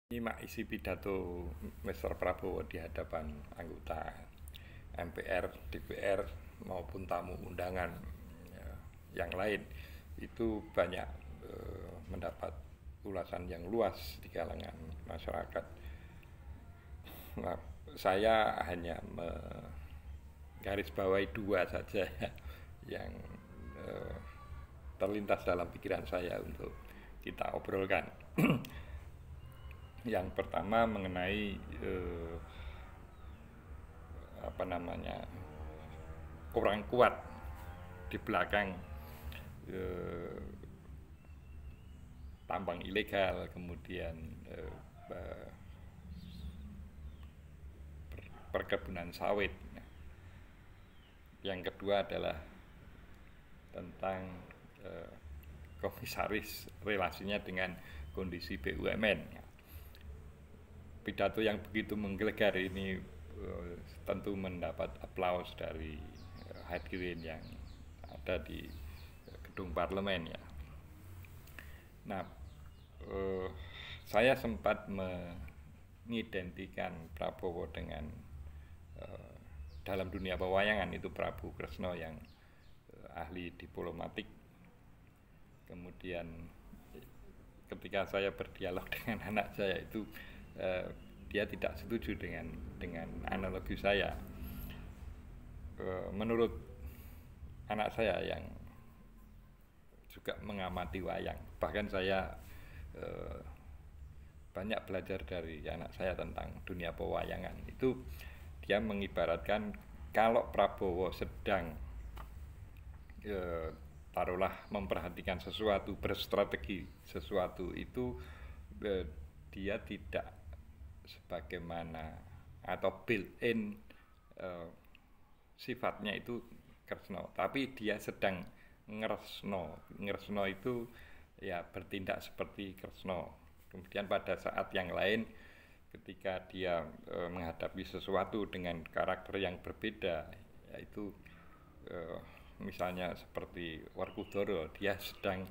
Nyimak isi pidato Mr. Prabowo di hadapan anggota MPR, DPR maupun tamu undangan ya, yang lain itu banyak mendapat ulasan yang luas di kalangan masyarakat. Nah, saya hanya menggarisbawahi dua saja yang eh, terlintas dalam pikiran saya untuk kita obrolkan. Yang pertama mengenai apa namanya orang kuat di belakang eh, tambang ilegal, kemudian perkebunan sawit. Yang kedua adalah tentang komisaris, relasinya dengan kondisi BUMN. Pidato yang begitu menggelegar ini tentu mendapat aplaus dari hadirin yang ada di gedung parlemen ya. Nah, saya sempat mengidentikan Prabowo dengan dalam dunia pewayangan itu Prabu Kresna yang ahli diplomatik. Kemudian ketika saya berdialog dengan anak saya itu dia tidak setuju dengan analogi saya. Menurut anak saya yang juga mengamati wayang, bahkan saya banyak belajar dari anak saya tentang dunia pewayangan, itu dia mengibaratkan kalau Prabowo sedang taruhlah memperhatikan sesuatu, berstrategi sesuatu itu dia tidak sebagaimana atau built-in sifatnya itu Kresna, tapi dia sedang ngeresno itu ya bertindak seperti Kresna. Kemudian pada saat yang lain ketika dia menghadapi sesuatu dengan karakter yang berbeda, yaitu misalnya seperti Werkudara, dia sedang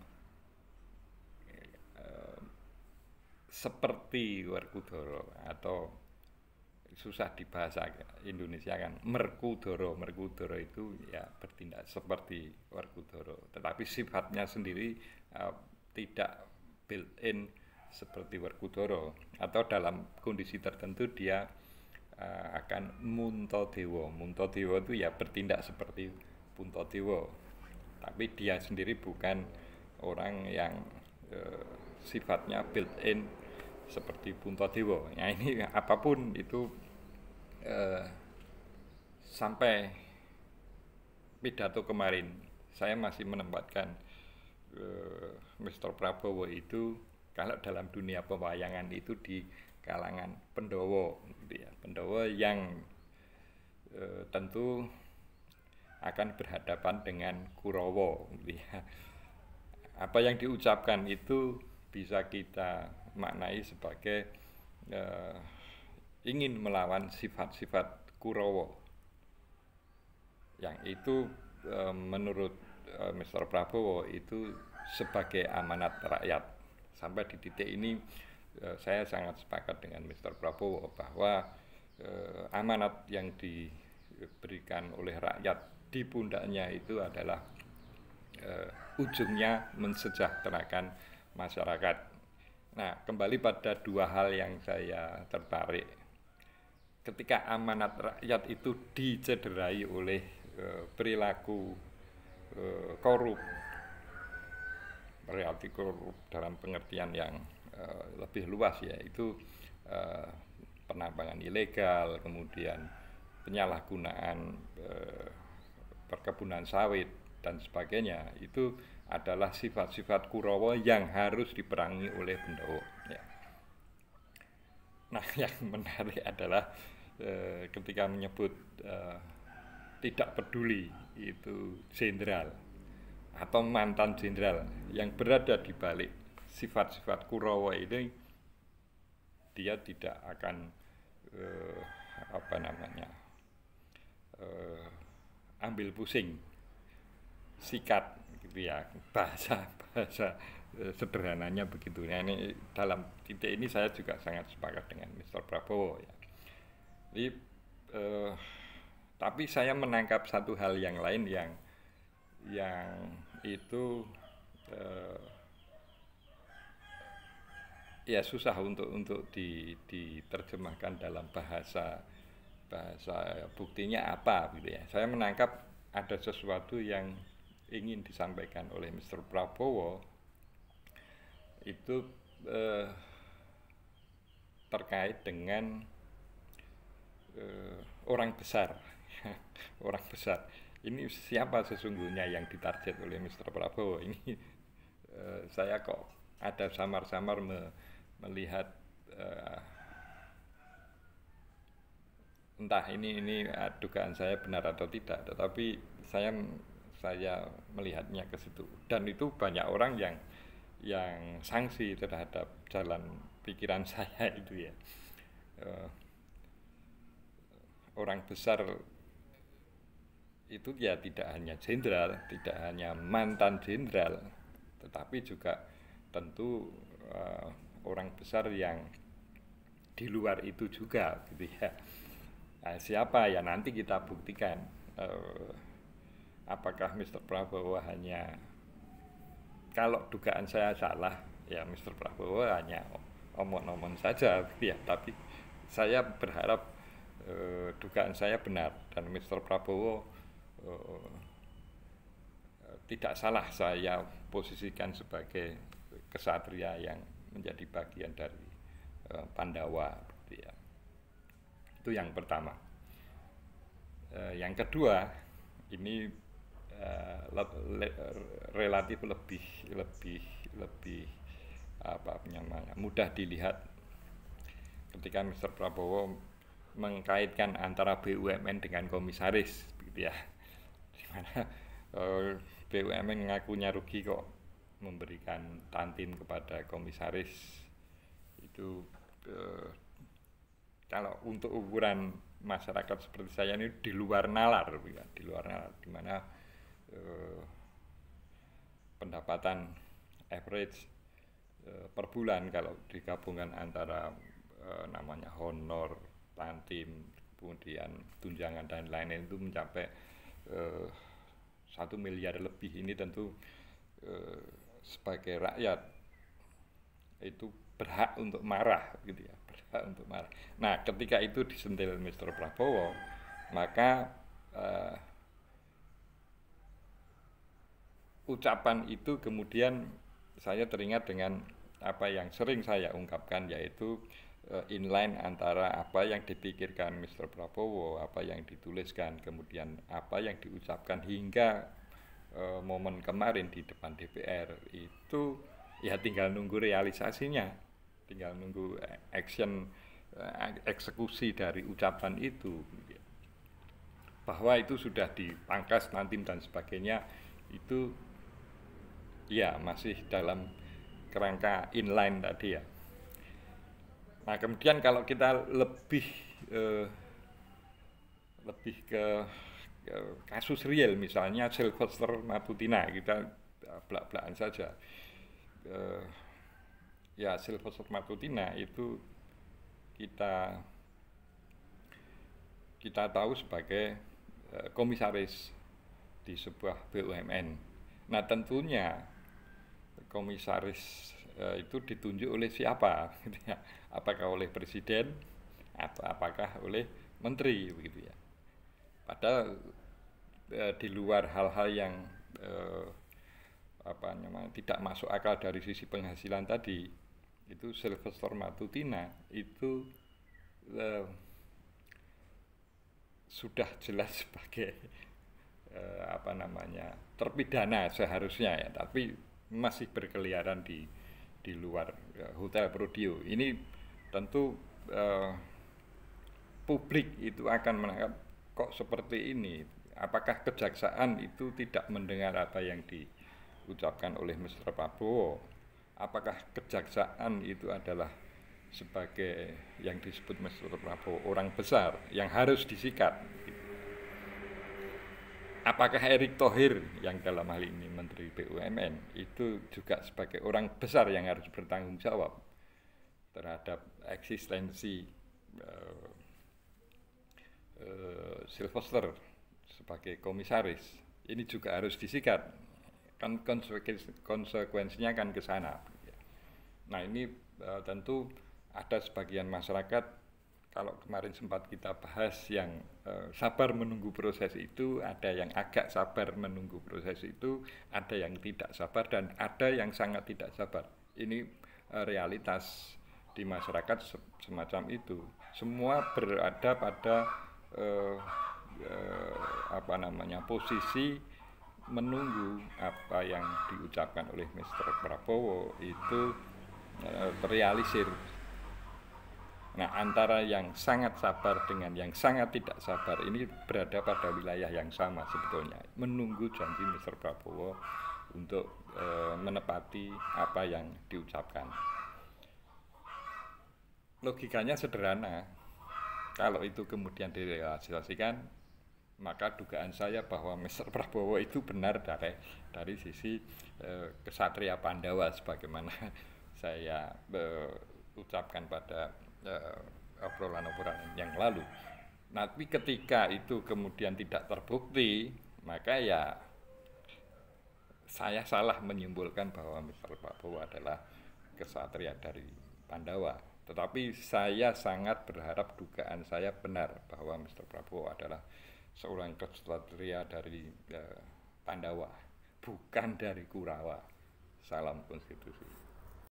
seperti Werkudara, atau susah di bahasa Indonesia kan Merkudara itu ya bertindak seperti Werkudara, tetapi sifatnya sendiri tidak built-in seperti Werkudara, atau dalam kondisi tertentu dia akan Muntadewa itu ya bertindak seperti Puntadewa, tapi dia sendiri bukan orang yang sifatnya built-in seperti Puntadewa. Nah ini apapun itu sampai pidato kemarin saya masih menempatkan Mr. Prabowo itu kalau dalam dunia pewayangan itu di kalangan Pandhawa, gitu ya. Pandhawa yang tentu akan berhadapan dengan Kurawa, gitu ya. Apa yang diucapkan itu bisa kita maknai sebagai ingin melawan sifat-sifat Kurawa, yang itu menurut Mr. Prabowo itu sebagai amanat rakyat. Sampai di titik ini saya sangat sepakat dengan Mr. Prabowo bahwa amanat yang diberikan oleh rakyat di pundaknya itu adalah ujungnya mensejahterakan masyarakat. Nah, kembali pada dua hal yang saya tertarik. Ketika amanat rakyat itu dicederai oleh perilaku korup dalam pengertian yang lebih luas, yaitu penambangan ilegal, kemudian penyalahgunaan perkebunan sawit dan sebagainya, itu adalah sifat-sifat Kurawa yang harus diperangi oleh Pandhawa ya. Nah, yang menarik adalah ketika menyebut tidak peduli itu jenderal atau mantan jenderal yang berada di balik sifat-sifat Kurawa ini, dia tidak akan ambil pusing, sikat gitu ya, bahasa sederhananya begitu. Nah, ini dalam titik ini saya juga sangat sepakat dengan Mr. Prabowo ya. Jadi, tapi saya menangkap satu hal yang lain yang itu ya susah untuk diterjemahkan dalam bahasa buktinya apa gitu ya. Saya menangkap ada sesuatu yang ingin disampaikan oleh Mr. Prabowo itu terkait dengan orang besar. Orang besar ini siapa sesungguhnya yang ditarget oleh Mr. Prabowo ini. Saya kok ada samar-samar melihat entah ini dugaan saya benar atau tidak, tetapi saya melihatnya ke situ, dan itu banyak orang yang sanksi terhadap jalan pikiran saya itu ya. Orang besar itu ya tidak hanya jenderal, tidak hanya mantan jenderal, tetapi juga tentu orang besar yang di luar itu juga gitu ya. Nah, siapa ya nanti kita buktikan apakah Mr. Prabowo hanya, kalau dugaan saya salah ya Mr. Prabowo hanya omong-omong saja gitu ya, tapi saya berharap dugaan saya benar dan Mr. Prabowo tidak salah saya posisikan sebagai kesatria yang menjadi bagian dari Pandawa gitu ya. Itu yang pertama. Yang kedua, ini relatif lebih apa namanya, mudah dilihat ketika Mr. Prabowo mengkaitkan antara BUMN dengan komisaris gitu ya. Dimana BUMN ngakunya rugi kok memberikan tantim kepada komisaris. Itu kalau untuk ukuran masyarakat seperti saya ini di luar nalar ya, di luar nalar, di mana pendapatan average per bulan kalau digabungkan antara namanya honor, tantim, kemudian tunjangan dan lain-lain itu mencapai 1 miliar lebih. Ini tentu sebagai rakyat itu berhak untuk marah gitu ya, berhak untuk marah. Nah, ketika itu disentil Mr. Prabowo, maka ucapan itu kemudian saya teringat dengan apa yang sering saya ungkapkan, yaitu inline antara apa yang dipikirkan Mr. Prabowo, apa yang dituliskan, kemudian apa yang diucapkan hingga momen kemarin di depan DPR itu ya tinggal nunggu realisasinya, tinggal nunggu action, eksekusi dari ucapan itu. Bahwa itu sudah dipangkas nanti dan sebagainya, itu ya masih dalam kerangka inline tadi ya. Nah, kemudian kalau kita lebih ke kasus real, misalnya Sylvester Matutina, kita belak-belakan saja. Ya Sylvester Matutina itu kita tahu sebagai komisaris di sebuah BUMN. Nah, tentunya komisaris itu ditunjuk oleh siapa? Apakah oleh presiden atau apakah oleh menteri begitu ya. Padahal di luar hal-hal yang tidak masuk akal dari sisi penghasilan tadi, itu Sylvester Matutina itu sudah jelas sebagai terpidana seharusnya ya, tapi masih berkeliaran di luar Hotel Prodio. Ini tentu publik itu akan menangkap kok seperti ini. Apakah kejaksaan itu tidak mendengar apa yang diucapkan oleh Mr. Prabowo? Apakah kejaksaan itu adalah sebagai yang disebut Mr. Prabowo orang besar yang harus disikat? apakah Erick Thohir yang dalam hal ini Menteri BUMN itu juga sebagai orang besar yang harus bertanggung jawab terhadap eksistensi Sylvester sebagai komisaris, ini juga harus disikat, kan konsekuensinya kan ke sana. Nah ini tentu ada sebagian masyarakat, kalau kemarin sempat kita bahas, yang sabar menunggu proses itu, ada yang agak sabar menunggu proses itu, ada yang tidak sabar, dan ada yang sangat tidak sabar. Ini realitas di masyarakat semacam itu. Semua berada pada posisi menunggu apa yang diucapkan oleh Mr. Prabowo itu terrealisir. Nah, antara yang sangat sabar dengan yang sangat tidak sabar ini berada pada wilayah yang sama sebetulnya, menunggu janji Mr. Prabowo untuk menepati apa yang diucapkan. Logikanya sederhana, kalau itu kemudian direalisasikan, maka dugaan saya bahwa Mr. Prabowo itu benar dari sisi kesatria Pandawa, sebagaimana saya ucapkan pada obrolan-obrolan yang lalu. Tapi ketika itu kemudian tidak terbukti, maka ya saya salah menyimpulkan bahwa Mr. Prabowo adalah kesatria dari Pandawa. Tetapi saya sangat berharap dugaan saya benar bahwa Mr. Prabowo adalah seorang kesatria dari Pandawa, bukan dari Kurawa. Salam konstitusi.